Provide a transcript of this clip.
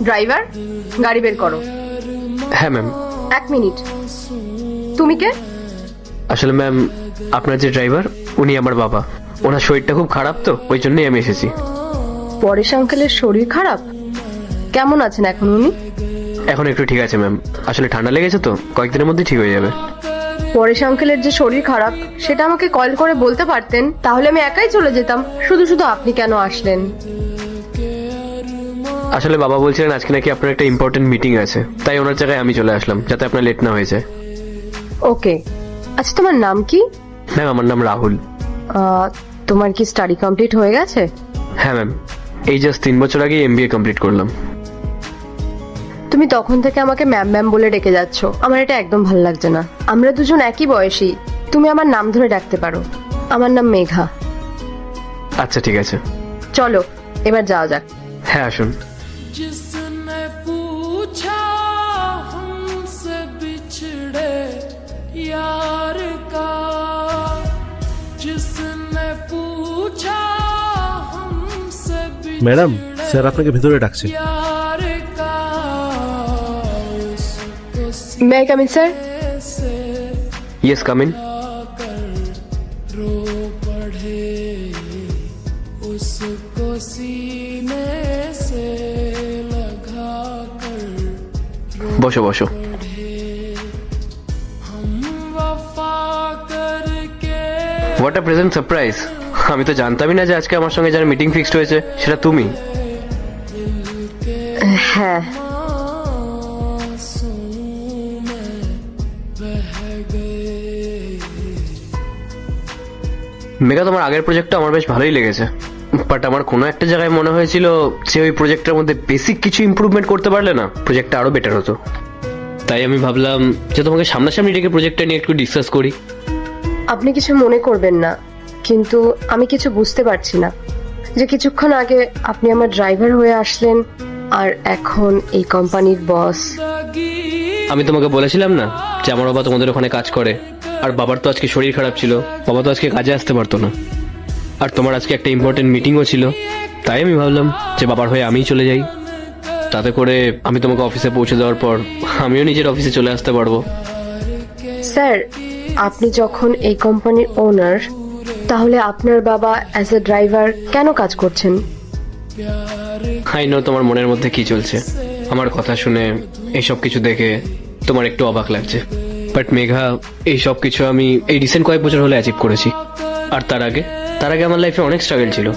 Driver, গাড়ি বের করো। হ্যাঁ ম্যাম। 1 মিনিট। তুমি কে? আসলে ম্যাম, আপনার যে ড্রাইভার উনি আমার বাবা। ওনার শরীরটা খুব খারাপ, তো ওই জন্যই আমি এসেছি। পরেশ আঙ্কেলের শরীর খারাপ? কেমন আছেন এখন উনি? এখন একটু ঠিক আছে ম্যাম। আসলে ঠান্ডা লেগেছে তো, কয়েকদিনের মধ্যে ঠিক হয়ে যাবে। পরেশ আঙ্কেলের যে শরীর খারাপ সেটা আমাকে কল করে বলতে পারতেন, তাহলে আমি একাই চলে যেতাম। শুধু শুধু আপনি কেন আসলেন? আসলে বাবা বলছিলেন আজকে নাকি আপনার একটা ইম্পর্টেন্ট মিটিং আছে, তাই ওনার জায়গায় আমি চলে আসলাম, যাতে আপনার লেট না হয়ে যায়। ওকে। আচ্ছা, তোমার নাম কি? ম্যাম, আমার নাম রাহুল। তোমার কি স্টাডি কমপ্লিট হয়ে গেছে? হ্যাঁ ম্যাম, এই জাস্ট 3 বছর আগে MBA কমপ্লিট করলাম। তুমি তখন থেকে আমাকে ম্যাম ম্যাম বলে ডেকে যাচ্ছ, আমার এটা একদম ভালো লাগছে না। আমরা দুজন একই বয়সী, তুমি আমার নাম ধরে ডাকতে পারো। আমার নাম মেঘা। আচ্ছা ঠিক আছে, চলো এবার যাওয়া যাক। হ্যাঁ আসুন। जिसने पूछा हमसे बिछड़े यार का, जिसने पूछा हमसे ম্যাডাম, স্যার আপনাকে ভেতরে ডাকছে। यार का, उसको may I come in sir? से ইয়েস, কাম ইন। रो पड़े, उसको सीने से लगा कर বসো বসো। वफा करके হোয়াট আ প্রেজেন্ট সারপ্রাইজ। আমি তো জানতামই না যে আজকে আমার সঙ্গে যার মিটিং ফিক্সড হয়েছে সেটা তুমি। হ্যাঁ, आंसू में बह गए। মেঘা, তোমার আগের প্রজেক্টটা আমার বেশ ভালোই লেগেছে, বাট আমার কোনো একটা জায়গায় মনে হয়েছিল যে ওই প্রজেক্টের মধ্যে বেসিক কিছু ইমপ্রুভমেন্ট করতে পারলে না প্রজেক্টটা আরো বেটার হতো। তাই আমি ভাবলাম যে তোমাকে সামনাসামনি ডেকে প্রজেক্টটা নিয়ে একটু ডিসকাস করি। আপনি কিছু মনে করবেন না, কিন্তু আমি কিছু বুঝতে পারছি না যে কিছুক্ষণ আগে আপনি আমার ড্রাইভার হয়ে আসলেন আর এখন এই কোম্পানির বস। আমি তোমাকে বলেছিলাম না যে আমার বাবা তোমাদের ওখানে কাজ করে, আর বাবার তো আজকে শরীর খারাপ ছিল, বাবা তো আজকে কাজে আসতে পারতো না, আর তোমার আজকে একটা ইম্পর্টেন্ট মিটিংও ছিল। তাই আমি ভাবলাম যে বাবার হয়ে আমিই চলে যাই, তাতে করে আমি তোমাকে অফিসে পৌঁছে দেওয়ার পর আমিও নিজের অফিসে চলে আসতে পারবো। স্যার, আপনি যখন এই কোম্পানির ওনার, তাহলে আপনার বাবা অ্যাজ এ ড্রাইভার কেন কাজ করছেন? আই নো তোমার মনের মধ্যে কি চলছে। আমার কথা শুনে, এইসব কিছু দেখে তোমার একটু অবাক লাগছে, বাট মেঘা, এই সব কিছু আমি এই রিসেন্ট কয়েক বছর হলে অ্যাচিভ করেছি। আর তার আগে আমার লাইফে অনেক স্ট্রাগল ছিল।